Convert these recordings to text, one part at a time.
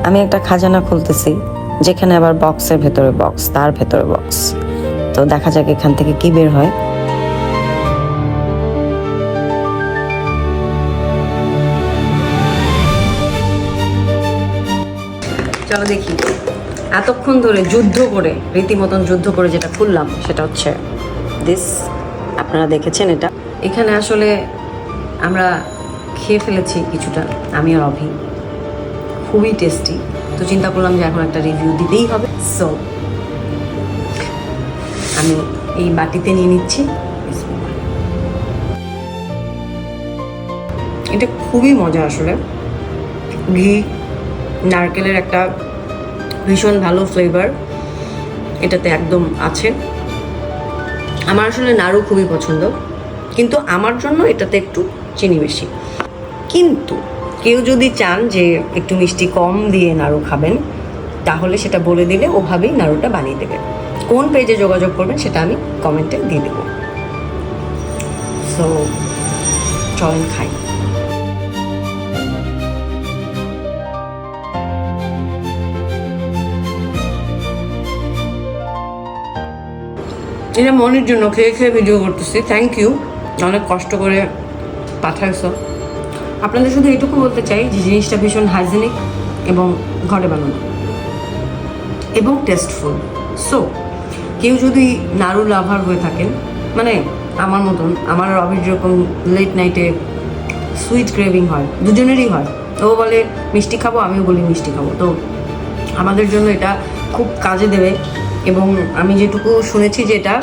আমি একটা খাজানা খুলতেছি, যেখানে আবার বক্সের ভেতরে বক্স, তার ভেতরে বক্স। তো দেখা যাক এখান থেকে কি বের হয়। চলো দেখি। এতক্ষণ ধরে যুদ্ধ করে, রীতিমতন যুদ্ধ করে যেটা খুললাম সেটা হচ্ছে দিস। আপনারা দেখেছেন এটা। এখানে আসলে আমরা খেয়ে ফেলেছি কিছুটা, আমি আর অভি। খুবই টেস্টি। তো চিন্তা করলাম যে এখন একটা রিভিউ দিতেই হবে। সো আমি এই বাটিতে নিয়ে নিচ্ছি। এটা খুবই মজা আসলে। ঘি, নারকেলের একটা ভীষণ ভালো ফ্লেভার এটাতে একদম আছে। আমার আসলে নাড়ু খুবই পছন্দ, কিন্তু আমার জন্য এটাতে একটু চিনি বেশি। কিন্তু কেউ যদি চান যে একটু মিষ্টি কম দিয়ে নাড়ু খাবেন, তাহলে সেটা বলে দিলে ওভাবেই নাড়ুটা বানিয়ে দেবে। কোন পেজে যোগাযোগ করবেন সেটা আমি কমেন্টে দিয়ে দেবো। সো চলেন খাই। এটা মনের জন্য খেয়ে খেয়ে ভিডিও করতেছি। থ্যাংক ইউ, অনেক কষ্ট করে পাঠাইছো। আপনাদের শুধু এটুকু বলতে চাই যে জিনিসটা ভীষণ হাইজেনিক এবং ঘরে বানানো এবং টেস্টফুল। সো কেউ যদি নাড়ু লাভার হয়ে থাকেন, মানে আমার মতন, আমার আর অভির যেরকম লেট নাইটে সুইট ক্রেভিং হয়, দুজনেরই হয়। ও বলে মিষ্টি খাবো, আমিও বলি মিষ্টি খাবো। তো আমাদের জন্য এটা খুব কাজে দেবে। এবং আমি যেটুকু শুনেছি যে এটা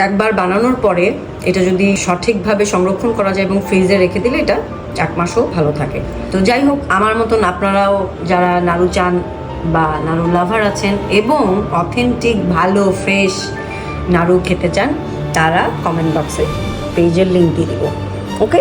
একবার বানানোর পরে এটা যদি সঠিকভাবে সংরক্ষণ করা যায় এবং ফ্রিজে রেখে দিলে এটা 1 মাসও ভালো থাকে। তো যাই হোক, আমার মতন আপনারাও যারা নাড়ু চান বা নাড়ু লাভার আছেন এবং অথেন্টিক ভালো ফ্রেশ নাড়ু খেতে চান, তারা কমেন্ট বক্সে পেজের লিঙ্ক দিয়ে দিব। ওকে।